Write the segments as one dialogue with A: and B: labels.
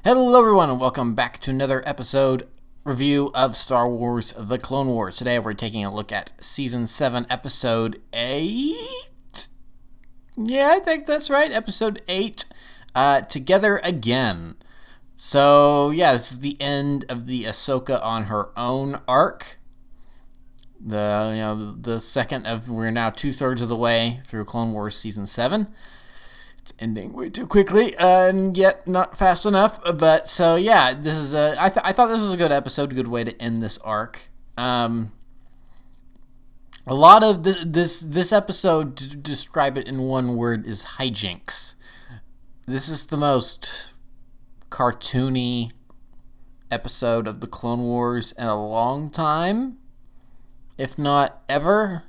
A: Hello everyone and welcome back to another episode review of Star Wars The Clone Wars. Today we're taking a look at Season 7, Episode 8? Yeah, I think that's right, Episode 8, Together Again. So, yeah, this is the end of the Ahsoka on her own arc. The second of, we're now 2/3 of the way through Clone Wars Season 7. It's ending way too quickly, and yet not fast enough. But so yeah, this is I thought this was a good episode, a good way to end this arc. A lot of this episode, to describe it in one word, is hijinks. This is the most cartoony episode of the Clone Wars in a long time, if not ever.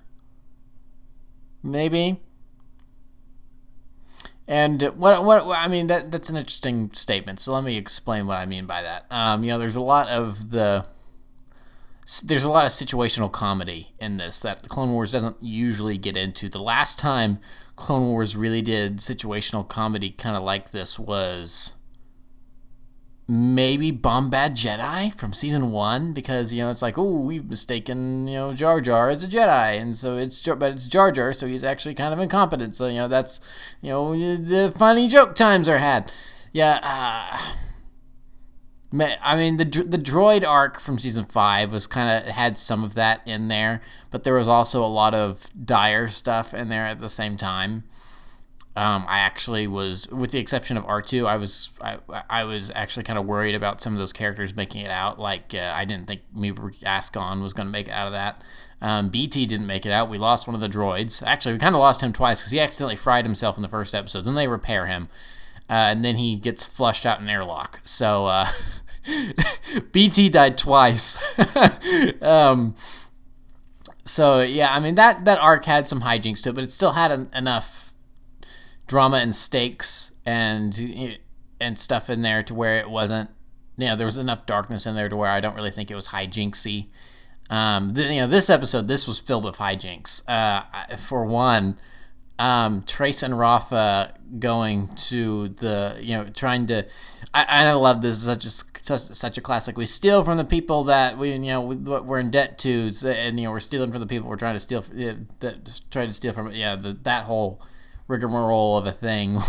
A: Maybe. And what I mean, that's an interesting statement. So let me explain what I mean by that. There's a lot of situational comedy in this that the Clone Wars doesn't usually get into. The last time Clone Wars really did situational comedy kind of like this was maybe Bombad Jedi from Season 1, because, it's like, oh, we've mistaken, Jar Jar as a Jedi, and so it's Jar Jar, so he's actually kind of incompetent, so, that's, the funny joke times are had. Yeah, I mean, the droid arc from Season 5 was had some of that in there, but there was also a lot of dire stuff in there at the same time. I actually was, with the exception of R2, I was actually kind of worried about some of those characters making it out. Like, I didn't think Ascon was going to make it out of that. BT didn't make it out. We lost one of the droids. Actually, we kind of lost him twice because he accidentally fried himself in the first episode. Then they repair him, and then he gets flushed out in airlock. So, BT died twice. So, yeah, I mean, that arc had some hijinks to it, but it still had enough drama and stakes and stuff in there to where it wasn't, there was enough darkness in there to where I don't really think it was hijinksy. This episode, this was filled with hijinks. For one, Trace and Rafa going to the, trying to, I love this, such a classic. We steal from the people that we're in debt to, and we're stealing from the people we're trying to steal, from. Yeah, that whole rigmarole of a thing,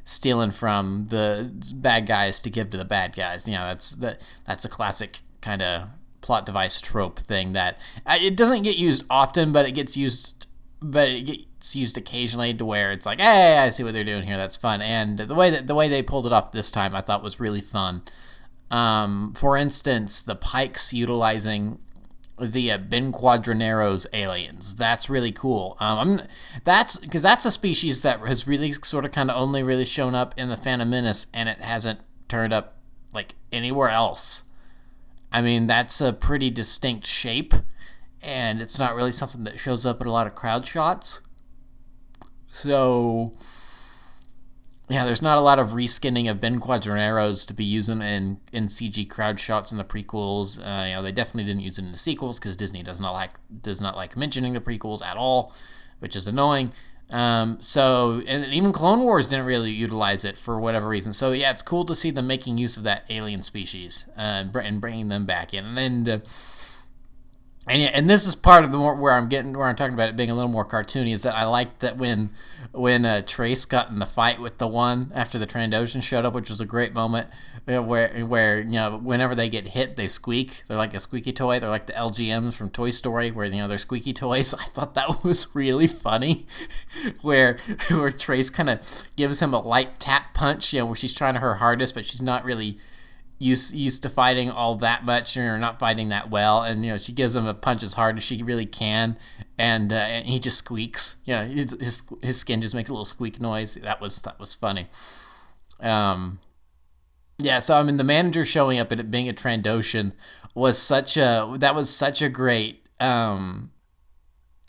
A: stealing from the bad guys to give to the bad guys. That's a classic kind of plot device trope thing that it doesn't get used often, but it gets used occasionally to where it's like, hey, I see what they're doing here. That's fun. And the way they pulled it off this time, I thought was really fun. For instance, the Pykes utilizing the Ben Quadranero's aliens. That's really cool. That's because that's a species that has really sort of kind of only really shown up in the Phantom Menace, and it hasn't turned up like anywhere else. I mean, that's a pretty distinct shape, and it's not really something that shows up in a lot of crowd shots. So, yeah, there's not a lot of reskinning of Ben Quadraneros to be using in CG crowd shots in the prequels. They definitely didn't use it in the sequels because Disney does not like mentioning the prequels at all, which is annoying. And even Clone Wars didn't really utilize it for whatever reason. So yeah, it's cool to see them making use of that alien species and bringing them back in. And this is part of the more where I'm talking about it being a little more cartoony, is that I liked that when Trace got in the fight with the one after the Trandoshan showed up, which was a great moment, where whenever they get hit they squeak. They're like a squeaky toy. They're like the LGMs from Toy Story, where they're squeaky toys. I thought that was really funny, where Trace kind of gives him a light tap punch, where she's trying her hardest, but she's not really used to fighting all that much, or not fighting that well, and she gives him a punch as hard as she really can, and he just squeaks. His skin just makes a little squeak noise. That was funny. So I mean, the manager showing up and it being a Trandoshan was such a great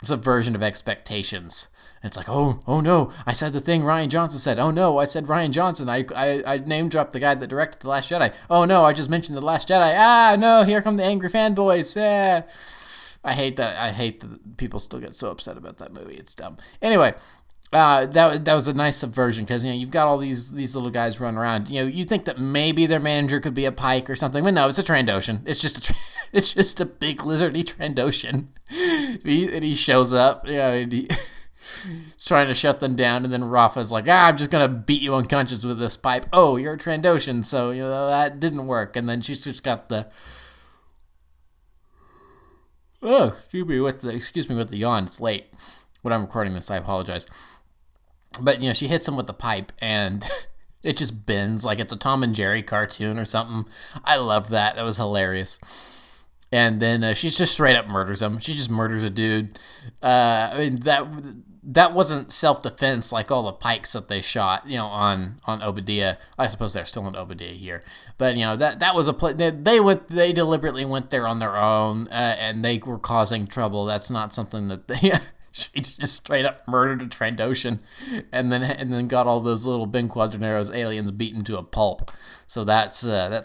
A: subversion of expectations. It's like, oh no, I said the thing Rian Johnson said. Oh no, I said Rian Johnson. I name dropped the guy that directed The Last Jedi. Oh no, I just mentioned The Last Jedi. Ah no, here come the angry fanboys. Yeah. I hate that. I hate that people still get so upset about that movie. It's dumb. Anyway, that was a nice subversion because you've got all these little guys running around. You think that maybe their manager could be a Pike or something, but no, it's a Trandoshan. It's just it's just a big lizardy Trandoshan. He shows up, and he's trying to shut them down, and then Rafa's like, I'm just gonna beat you unconscious with this pipe. Oh, you're a Trandoshan, so that didn't work. And then she's just got the excuse me with the yawn. It's late when I'm recording this. I apologize. But, she hits him with the pipe, and it just bends like it's a Tom and Jerry cartoon or something. I loved that. That was hilarious. And then she just straight up murders him. She just murders a dude. That wasn't self-defense like all the pikes that they shot, on Obadiah. I suppose they're still in Obadiah here. But, that was a play. They deliberately went there on their own, and they were causing trouble. That's not something that they... She just straight up murdered a Trandoshan, and then got all those little Ben Quadraneros aliens beaten to a pulp. So that's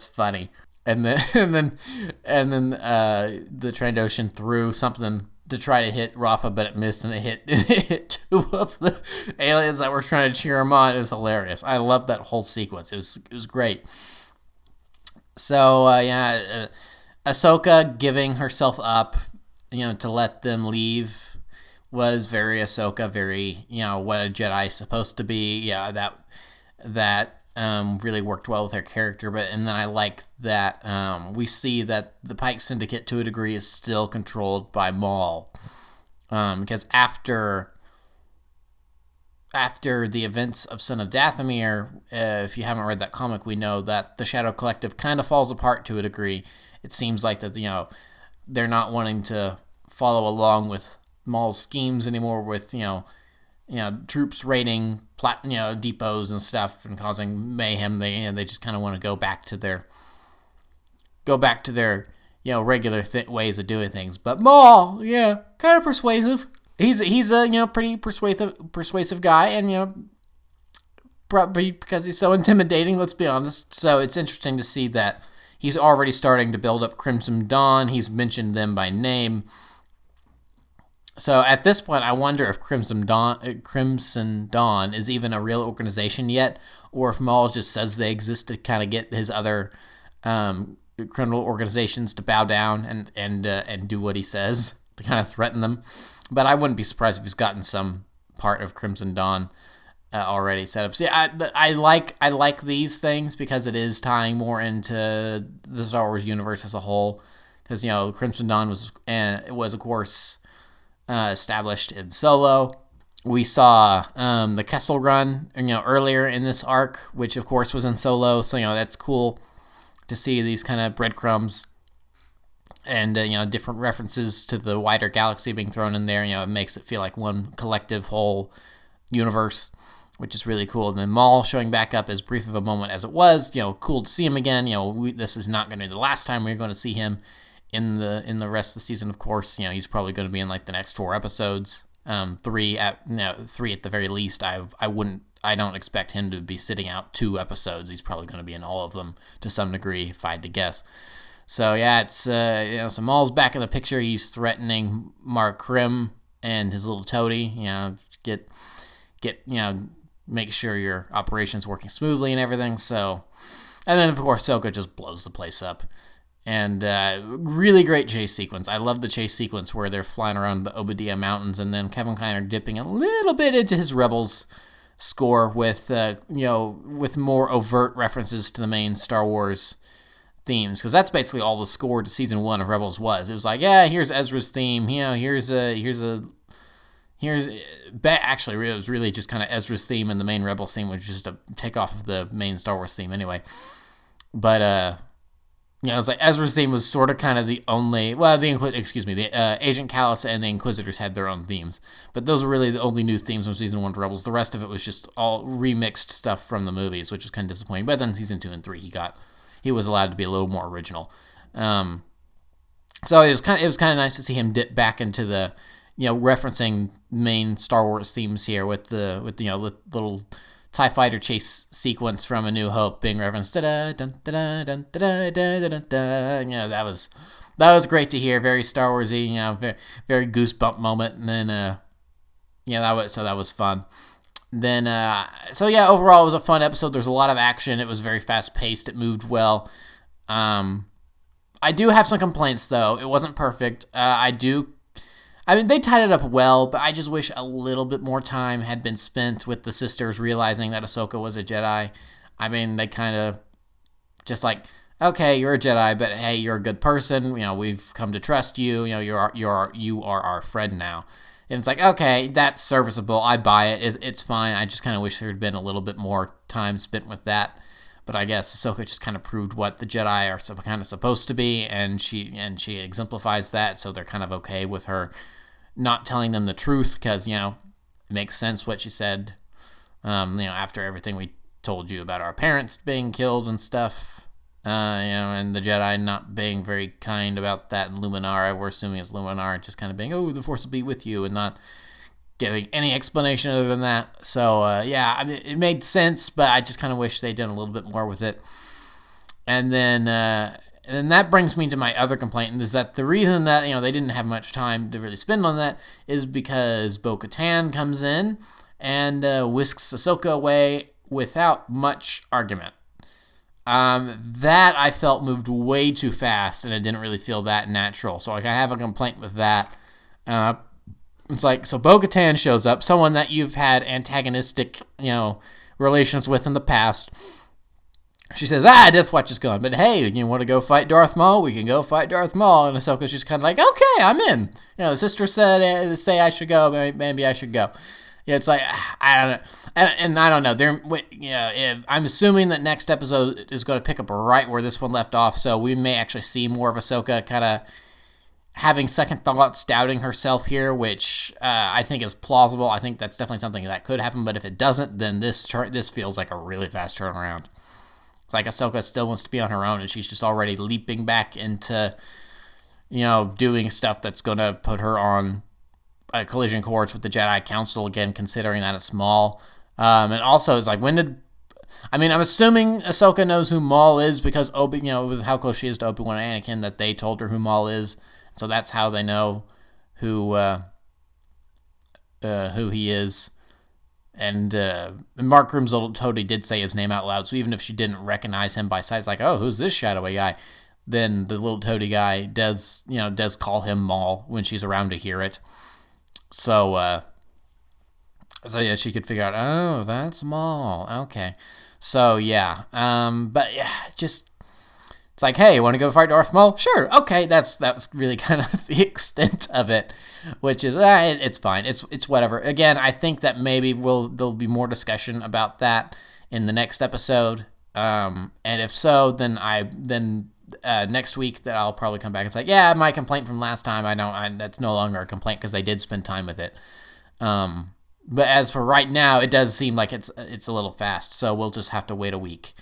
A: funny. And then the Trandoshan threw something to try to hit Rafa, but it missed, and it hit two of the aliens that were trying to cheer him on. It was hilarious. I loved that whole sequence. It was great. So Ahsoka giving herself up, to let them leave, was very Ahsoka, very, what a Jedi's supposed to be. Yeah, that really worked well with her character. And then I like that we see that the Pike Syndicate, to a degree, is still controlled by Maul. Because after the events of Son of Dathomir, if you haven't read that comic, we know that the Shadow Collective kind of falls apart to a degree. It seems like that, they're not wanting to follow along with Maul's schemes anymore, with troops raiding depots and stuff and causing mayhem. They just kind of want to go back to their regular ways of doing things. But Maul, kind of persuasive. He's a pretty persuasive guy, and probably because he's so intimidating. Let's be honest. So it's interesting to see that he's already starting to build up Crimson Dawn. He's mentioned them by name. So at this point, I wonder if Crimson Dawn is even a real organization yet, or if Maul just says they exist to kind of get his other criminal organizations to bow down and do what he says, to kind of threaten them. But I wouldn't be surprised if he's gotten some part of Crimson Dawn already set up. So I like these things because it is tying more into the Star Wars universe as a whole. Because Crimson Dawn was of course established in Solo. We saw the Kessel Run, earlier in this arc, which of course was in Solo. So that's cool to see these kind of breadcrumbs and different references to the wider galaxy being thrown in there. It makes it feel like one collective whole universe, which is really cool. And then Maul showing back up, as brief of a moment as it was, cool to see him again. This is not going to be the last time we're going to see him in the rest of the season. Of course, he's probably going to be in like the next 4 episodes, 3 at the very least. I don't expect him to be sitting out 2 episodes. He's probably going to be in all of them to some degree, if I had to guess. So it's so Maul's back in the picture. He's threatening Mark Krim and his little toady. Get make sure your operation's working smoothly and everything. So, and then of course Ahsoka just blows the place up. And really great chase sequence. I love the chase sequence where they're flying around the Obadiah Mountains, and then Kevin Kiner dipping a little bit into his Rebels score with with more overt references to the main Star Wars themes, because that's basically all the score to season 1 of Rebels was. It was like, here's Ezra's theme. Actually, it was really just kind of Ezra's theme, and the main Rebels theme was just a takeoff of the main Star Wars theme anyway. But it was like Ezra's theme was sort of kind of the only... Well, the Agent Callus and the Inquisitors had their own themes. But those were really the only new themes from Season 1 of Rebels. The rest of it was just all remixed stuff from the movies, which was kind of disappointing. But then Season 2 and 3, he was allowed to be a little more original. So it was kind of nice to see him dip back into the, referencing main Star Wars themes here with the little TIE fighter chase sequence from A New Hope being referenced. That was great to hear. Very Star Warsy, very, very goosebump moment. And then Yeah, that was fun. Then, so yeah, overall it was a fun episode. There's a lot of action. It was very fast paced. It moved well. I do have some complaints though. It wasn't perfect. I mean, they tied it up well, but I just wish a little bit more time had been spent with the sisters realizing that Ahsoka was a Jedi. I mean, they kind of just like, okay, you're a Jedi, but hey, you're a good person. You know, we've come to trust you. You know, you are our friend now. And it's like, okay, that's serviceable. I buy it. It's fine. I just kind of wish there had been a little bit more time spent with that. But I guess Ahsoka just kind of proved what the Jedi are kind of supposed to be, and she exemplifies that. So they're kind of okay with her not telling them the truth because, you know, it makes sense what she said. After everything we told you about our parents being killed and stuff, and the Jedi not being very kind about that, and Luminara, we're assuming it's Luminara, just kind of being, oh, the Force will be with you, and not giving any explanation other than that. So, I mean, it made sense, but I just kind of wish they'd done a little bit more with it. And then that brings me to my other complaint, and is that the reason that, you know, they didn't have much time to really spend on that is because Bo-Katan comes in and whisks Ahsoka away without much argument. That I felt moved way too fast, and it didn't really feel that natural. So like, I have a complaint with that. It's like, so Bo-Katan shows up, someone that you've had antagonistic, relations with in the past. She says, Death Watch is gone, but hey, you want to go fight Darth Maul? We can go fight Darth Maul. And Ahsoka's just kind of like, okay, I'm in. The sister said, say I should go, maybe I should go. Yeah, it's like, I don't know. And I don't know. I'm assuming that next episode is going to pick up right where this one left off, so we may actually see more of Ahsoka kind of having second thoughts, doubting herself here, which I think is plausible. I think that's definitely something that could happen, but if it doesn't, then this feels like a really fast turnaround. It's like Ahsoka still wants to be on her own, and she's just already leaping back into, doing stuff that's going to put her on a collision course with the Jedi Council again, considering that it's Maul. And also, it's like, I'm assuming Ahsoka knows who Maul is because with how close she is to Obi-Wan and Anakin, that they told her who Maul is. So that's how they know who he is. And Mark Grimsel totally did say his name out loud, so even if she didn't recognize him by sight, it's like, oh, who's this shadowy guy? Then the little toady guy does call him Maul when she's around to hear it. So yeah, she could figure out, oh, that's Maul. Okay. So yeah, but yeah, just, it's like, hey, want to go fight Darth Maul? Sure. Okay, that was really kind of the extent of it, which is, it's fine. It's whatever. Again, I think that maybe there'll be more discussion about that in the next episode. And if so, then next week that I'll probably come back and say, yeah, my complaint from last time, that's no longer a complaint because they did spend time with it. But as for right now, it does seem like it's a little fast, so we'll just have to wait a week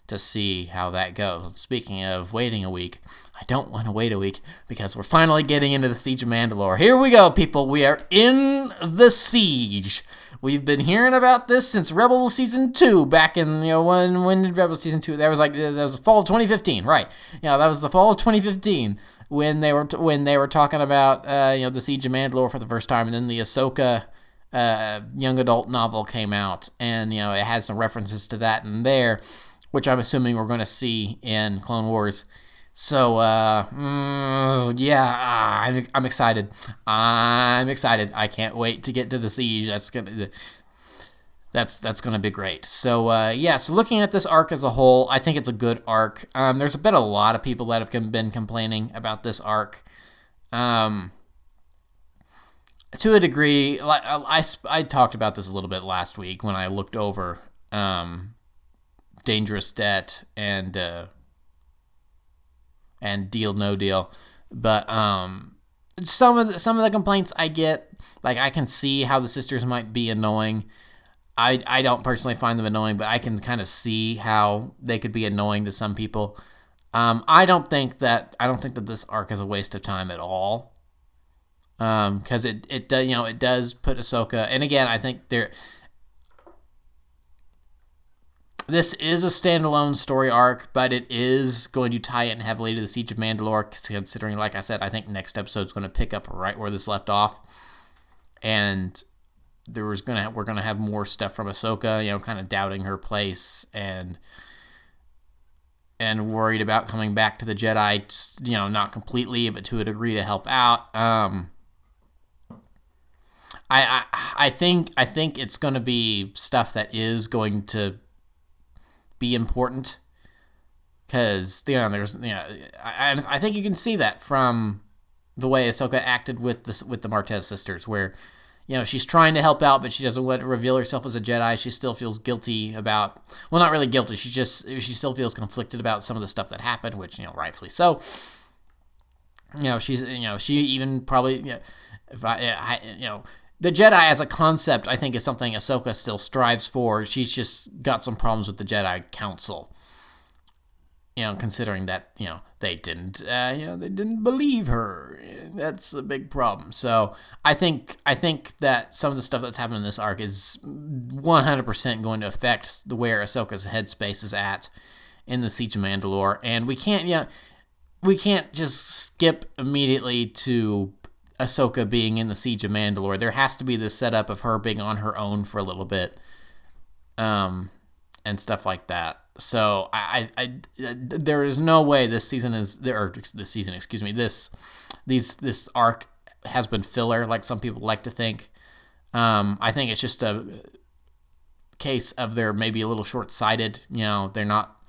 A: to see how that goes. Speaking of waiting a week, I don't want to wait a week because we're finally getting into the Siege of Mandalore. Here we go, people. We are in the siege. We've been hearing about this since Rebels Season 2, back in, when did Rebels Season 2, that was the fall of 2015, right. That was the fall of 2015 when they were talking about, the Siege of Mandalore for the first time, and then the Ahsoka young adult novel came out, and, it had some references to that in there, which I'm assuming we're going to see in Clone Wars. So, I'm excited. I'm excited. I can't wait to get to the siege. That's gonna be great. So, so looking at this arc as a whole, I think it's a good arc. There's been a lot of people that have been complaining about this arc. To a degree, like I talked about this a little bit last week when I looked over Dangerous Debt and Deal No Deal, but some of the complaints I get, like, I can see how the sisters might be annoying. I don't personally find them annoying, but I can kind of see how they could be annoying to some people. I don't think that this arc is a waste of time at all. Because it does put Ahsoka, and again, I think this is a standalone story arc, but it is going to tie in heavily to the Siege of Mandalore, considering, like I said, I think next episode is going to pick up right where this left off. And we're gonna have more stuff from Ahsoka, kind of doubting her place and worried about coming back to the Jedi, not completely, but to a degree to help out. I think it's going to be stuff that is going to be important because I think you can see that from the way Ahsoka acted with the Martez sisters, where she's trying to help out, but she doesn't want to reveal herself as a Jedi. She still feels guilty about, well, not really guilty. She still feels conflicted about some of the stuff that happened, which rightfully so. She even probably the Jedi as a concept, I think, is something Ahsoka still strives for. She's just got some problems with the Jedi Council. Considering that, they didn't believe her. That's a big problem. So I think that some of the stuff that's happened in this arc is 100% going to affect where Ahsoka's headspace is at in the Siege of Mandalore. And we can't just skip immediately to Ahsoka being in the Siege of Mandalore. There has to be this setup of her being on her own for a little bit, and stuff like that. So there is no way this arc has been filler like some people like to think. I think it's just a case of they're maybe a little short-sighted. They're not.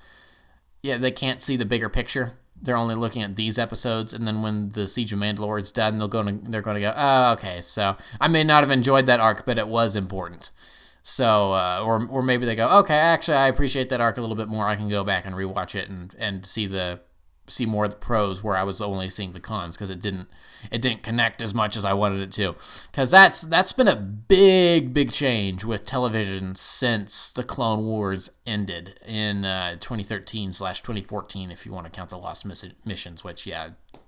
A: They can't see the bigger picture. They're only looking at these episodes, and then when the Siege of Mandalore is done, they're going to go, oh, okay, so I may not have enjoyed that arc, but it was important. So, or maybe they go, okay, actually, I appreciate that arc a little bit more. I can go back and rewatch it and see more of the pros where I was only seeing the cons because it didn't connect as much as I wanted it to. Because that's been a big change with television since the Clone Wars ended in 2013/2014, if you want to count the Lost Missions, which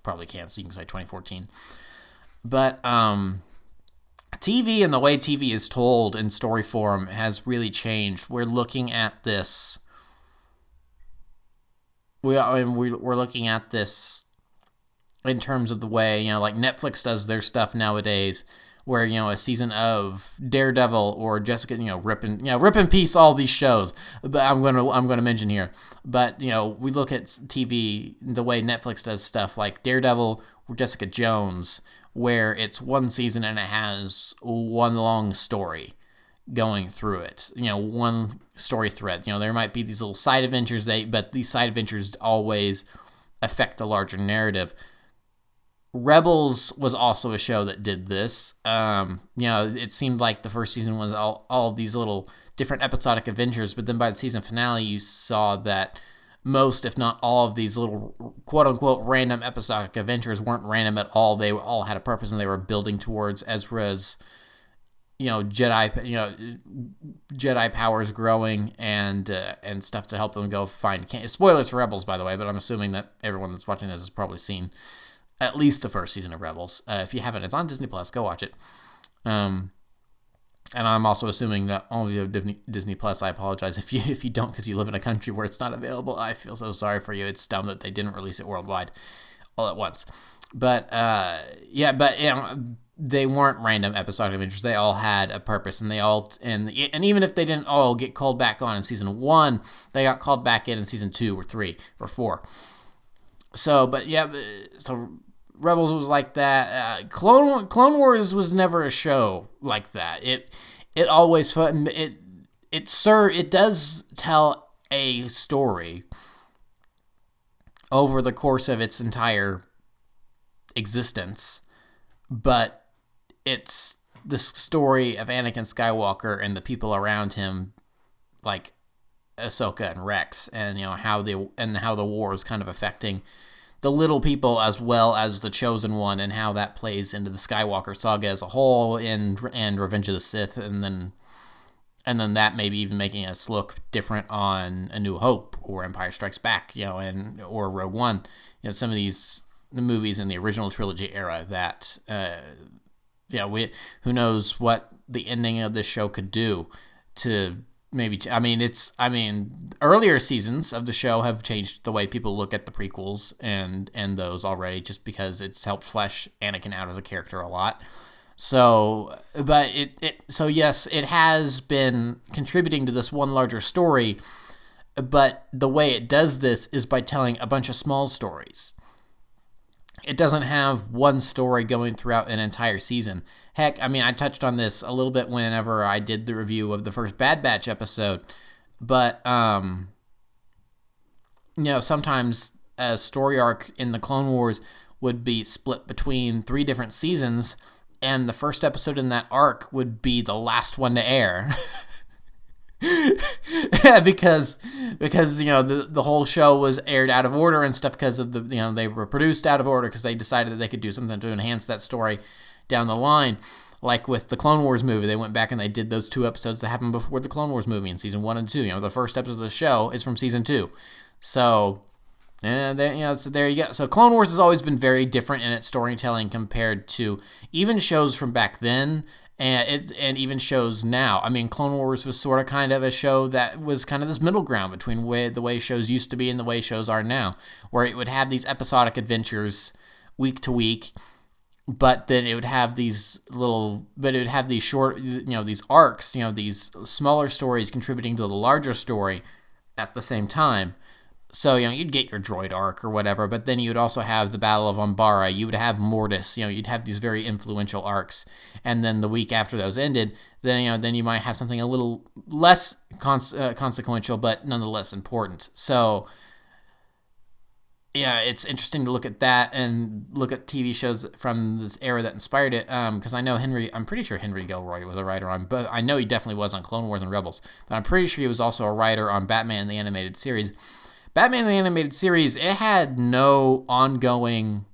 A: probably can't, so you can say 2014. But TV and the way TV is told in story form has really changed. We're looking at this. We're looking at this in terms of the way, like Netflix does their stuff nowadays, where, a season of Daredevil or Jessica, rip in peace all these shows. But I'm gonna mention here. But we look at TV the way Netflix does stuff like Daredevil or Jessica Jones, where it's one season and it has one long story going through it. One story thread. There might be these little side adventures, but these side adventures always affect the larger narrative. Rebels was also a show that did this. It seemed like the first season was all of these little different episodic adventures, but then by the season finale, you saw that most, if not all, of these little quote-unquote random episodic adventures weren't random at all. They all had a purpose, and they were building towards Ezra's, Jedi powers growing and stuff to help them go find. Spoilers for Rebels, by the way, but I'm assuming that everyone that's watching this has probably seen at least the first season of Rebels. If you haven't, it's on Disney Plus. Go watch it. And I'm also assuming that only you have Disney Plus. I apologize if you don't, because you live in a country where it's not available. I feel so sorry for you. It's dumb that they didn't release it worldwide all at once. But they weren't random episodic adventures. They all had a purpose, and and even if they didn't all get called back on in season 1, they got called back in season 2 or 3 or 4. So Rebels was like that. Clone Wars was never a show like that. It always fun. It does tell a story over the course of its entire existence, but it's the story of Anakin Skywalker and the people around him, like Ahsoka and Rex, and how the war is kind of affecting the little people as well as the Chosen One, and how that plays into the Skywalker saga as a whole, and Revenge of the Sith, and then that maybe even making us look different on A New Hope or Empire Strikes Back, or Rogue One, some of the movies in the original trilogy era that, who knows what the ending of this show could do to. Maybe, earlier seasons of the show have changed the way people look at the prequels and those already, just because it's helped flesh Anakin out as a character a lot. So, but so yes, it has been contributing to this one larger story, but the way it does this is by telling a bunch of small stories. It doesn't have one story going throughout an entire season. Heck, I mean, I touched on this a little bit whenever I did the review of the first Bad Batch episode, but, sometimes a story arc in the Clone Wars would be split between 3 different seasons, and the first episode in that arc would be the last one to air. because the whole show was aired out of order and stuff because of they were produced out of order because they decided that they could do something to enhance that story down the line. Like with the Clone Wars movie, they went back and they did those 2 episodes that happened before the Clone Wars movie in season 1 and 2. The first episode of the show is from season 2. So, so there you go. So Clone Wars has always been very different in its storytelling compared to even shows from back then and even shows now. I mean, Clone Wars was sort of kind of a show that was kind of this middle ground between the way shows used to be and the way shows are now, where it would have these episodic adventures week to week, but then it would have these short, these arcs, these smaller stories contributing to the larger story at the same time. So, you'd get your droid arc or whatever, but then you'd also have the Battle of Umbara. You would have Mortis. You'd have these very influential arcs. And then the week after those ended, then you might have something a little less consequential, but nonetheless important. So, yeah, it's interesting to look at that and look at TV shows from this era that inspired it. Because I know I'm pretty sure Henry Gilroy was a writer on, but I know he definitely was on Clone Wars and Rebels. But I'm pretty sure he was also a writer on Batman the Animated Series. Batman the Animated Series, it had no ongoing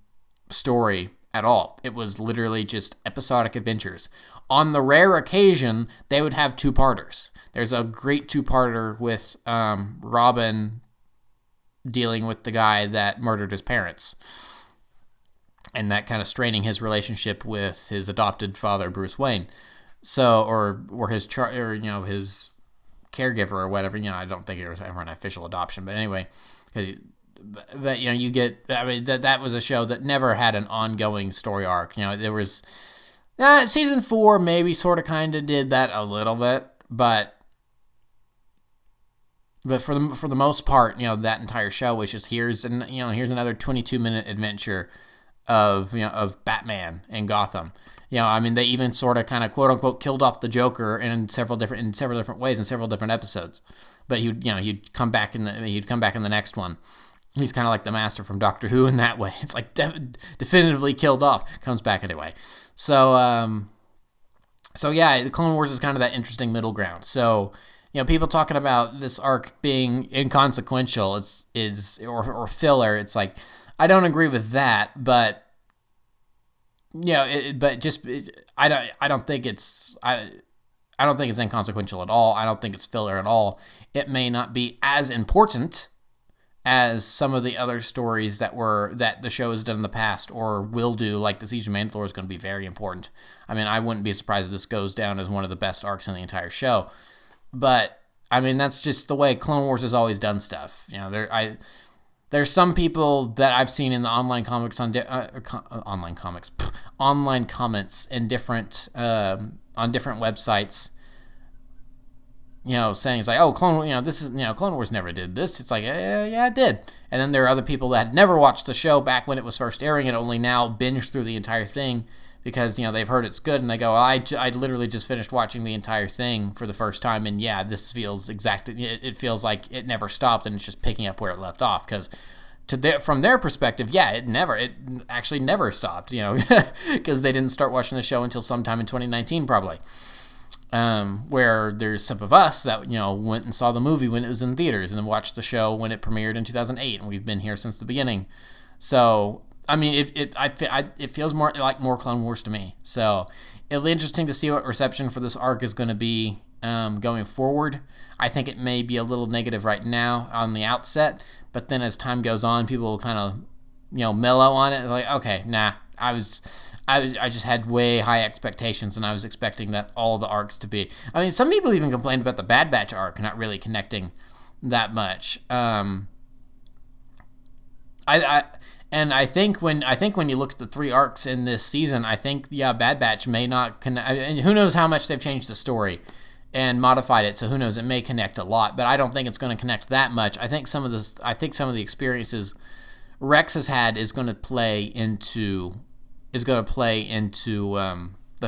A: story at all. It was literally just episodic adventures. On the rare occasion, they would have 2-parters. There's a great 2-parter with Robin dealing with the guy that murdered his parents, and that kind of straining his relationship with his adopted father, Bruce Wayne. So, or his his caregiver or whatever. I don't think it was ever an official adoption, but anyway, but you get. I mean, that was a show that never had an ongoing story arc. There was season 4 maybe sort of kind of did that a little bit, but for the most part, that entire show was just here's another 22-minute adventure of Batman in Gotham. I mean, they even sort of kind of quote unquote killed off the Joker in several different ways in several different episodes. But he'd come back in the next one. He's kind of like the Master from Doctor Who in that way. It's like definitively killed off, comes back anyway. So yeah, the Clone Wars is kind of that interesting middle ground. So, people talking about this arc being inconsequential or filler. It's like, I don't agree with that, but I don't think it's inconsequential at all. I don't think it's filler at all. It may not be as important as some of the other stories that the show has done in the past or will do, like the Siege of Mandalore is going to be very important. I mean, I wouldn't be surprised if this goes down as one of the best arcs in the entire show. But I mean, that's just the way Clone Wars has always done stuff. There's some people that I've seen in the online comments in different on different websites, saying it's like, oh, Clone Wars never did this. It's like, yeah, it did. And then there are other people that had never watched the show back when it was first airing and only now binge through the entire thing because they've heard it's good and they go, I literally just finished watching the entire thing for the first time, and yeah, this feels exactly. It feels like it never stopped and it's just picking up where it left off because. From their perspective, yeah, it actually never stopped, because they didn't start watching the show until sometime in 2019, probably. Where there's some of us that, went and saw the movie when it was in theaters and then watched the show when it premiered in 2008, and we've been here since the beginning. So, I mean, it feels more like more Clone Wars to me. So, it'll be interesting to see what reception for this arc is going to be going forward. I think it may be a little negative right now on the outset, but then as time goes on, people will kind of, mellow on it. Like, okay, nah, I just had way high expectations, and I was expecting that all the arcs to be. I mean, some people even complained about the Bad Batch arc not really connecting that much. And I think when you look at the 3 arcs in this season, I think Bad Batch may not connect. And who knows how much they've changed the story and modified it. So who knows? It may connect a lot, but I don't think it's going to connect that much. I think some of the experiences Rex has had is going to play into the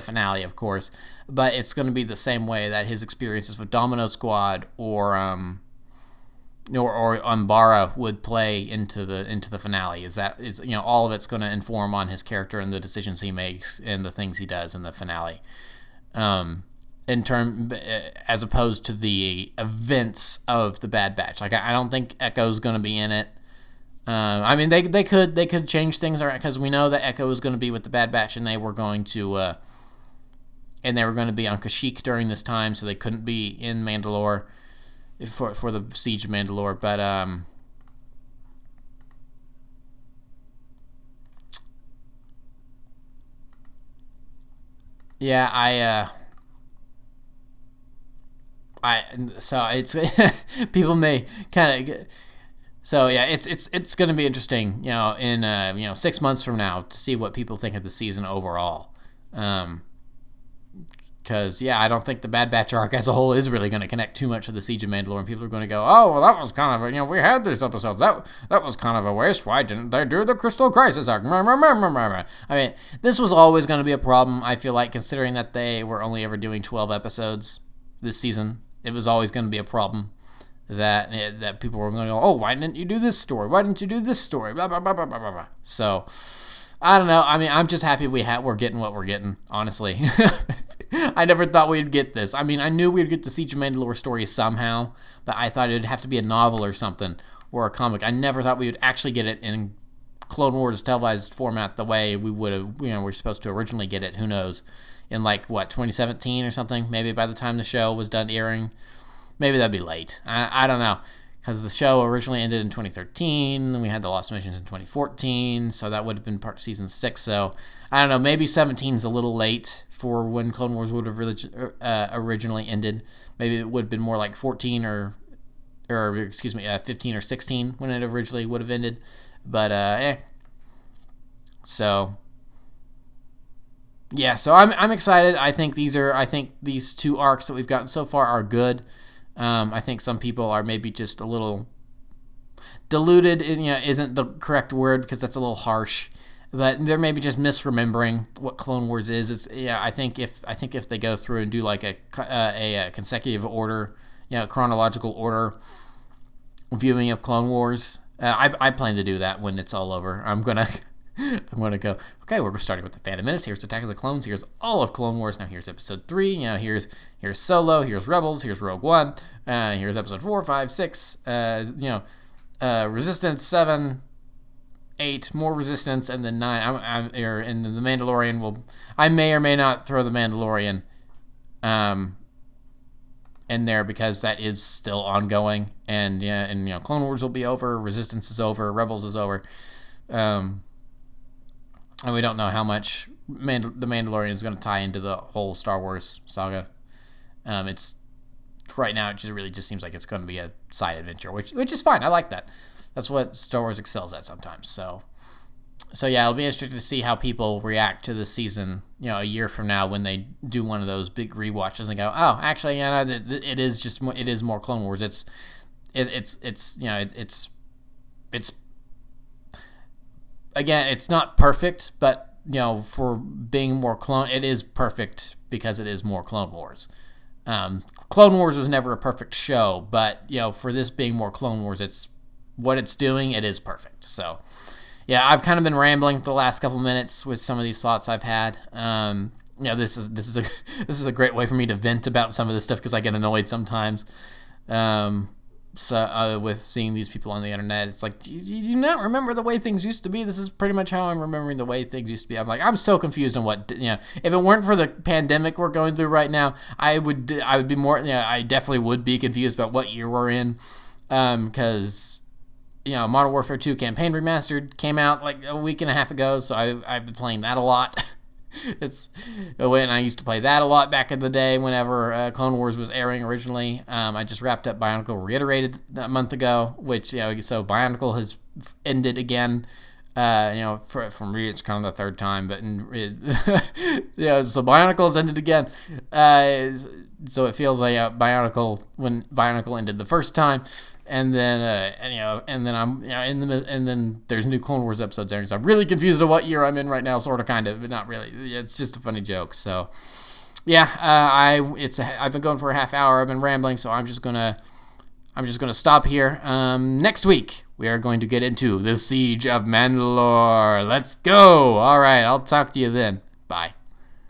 A: finale, of course. But it's going to be the same way that his experiences with Domino Squad or Umbara would play into the finale. Is all of it's going to inform on his character and the decisions he makes and the things he does in the finale, as opposed to the events of the Bad Batch. Like I don't think Echo's going to be in it. I mean they could change things because we know that Echo is going to be with the Bad Batch and they were going to be on Kashyyyk during this time, so they couldn't be in Mandalore for the Siege of Mandalore, but yeah, so it's people may kind of, so yeah, it's going to be interesting, in 6 months from now to see what people think of the season overall. Because, I don't think the Bad Batch arc as a whole is really going to connect too much to the Siege of Mandalore, and people are going to go, oh, well, that was kind of we had these episodes. That was kind of a waste. Why didn't they do the Crystal Crisis arc? I mean, this was always going to be a problem, I feel like, considering that they were only ever doing 12 episodes this season. It was always going to be a problem that people were going to go, oh, why didn't you do this story? Why didn't you do this story? Blah, blah, blah, blah, blah, blah. So, I don't know. I mean, I'm just happy we're getting what we're getting, honestly. I never thought we'd get this. I mean, I knew we'd get the Siege of Mandalore story somehow, but I thought it'd have to be a novel or something, or a comic. I never thought we would actually get it in Clone Wars televised format the way we would have, we're supposed to originally get it. Who knows? In 2017 or something? Maybe by the time the show was done airing. Maybe that'd be late. I don't know. Because the show originally ended in 2013, then we had the Lost Missions in 2014, so that would have been part of season 6. So I don't know, maybe 17 is a little late for when Clone Wars would have originally ended. Maybe it would have been more like 14 or 15 or 16 when it originally would have ended. But So yeah, so I'm excited. I think these 2 arcs that we've gotten so far are good. I think some people are maybe just a little diluted. Isn't the correct word because that's a little harsh, but they're maybe just misremembering what Clone Wars is. I think if they go through and do like a consecutive order, chronological order viewing of Clone Wars, I plan to do that when it's all over. I'm gonna go, okay, we're starting with the Phantom Menace. Here's Attack of the Clones. Here's all of Clone Wars. Now here's Episode 3. Here's Solo. Here's Rebels. Here's Rogue One. Here's Episode 4, 5, 6. Resistance 7, 8. More Resistance, and then 9. And then the Mandalorian I may or may not throw the Mandalorian in there because that is still ongoing. And Clone Wars will be over. Resistance is over. Rebels is over. And we don't know how much the Mandalorian is going to tie into the whole Star Wars saga. It's right now. It just seems like it's going to be a side adventure, which is fine. I like that. That's what Star Wars excels at sometimes. So yeah, it'll be interesting to see how people react to the season. A year from now when they do one of those big rewatches and go, oh, actually, it is more Clone Wars. It's again, it's not perfect, but for being more clone, it is perfect because it is more Clone Wars. Clone Wars was never a perfect show, but for this being more Clone Wars, it's what it's doing. It is perfect. So, yeah, I've kind of been rambling for the last couple minutes with some of these thoughts I've had. This is a great way for me to vent about some of this stuff because I get annoyed sometimes. With seeing these people on the internet, it's like, do you not remember the way things used to be? This is pretty much how I'm remembering the way things used to be. I'm like, I'm so confused on what, if it weren't for the pandemic we're going through right now, I would be more, I definitely would be confused about what year we're in, because, Modern Warfare 2 Campaign Remastered came out like a week and a half ago, so I've been playing that a lot. It's when I used to play that a lot back in the day whenever Clone Wars was airing originally. I just wrapped up Bionicle Reiterated a month ago, which so Bionicle has ended again. from me, it's kind of the third time, but so Bionicle's ended again. So it feels like Bionicle when Bionicle ended the first time, and then and then there's new Clone Wars episodes there, so I'm really confused of what year I'm in right now, sort of, kind of, but not really. It's just a funny joke. So yeah, I've been going for a half hour. I've been rambling, so I'm just gonna stop here. Next week, we are going to get into the Siege of Mandalore. Let's go. All right, I'll talk to you then.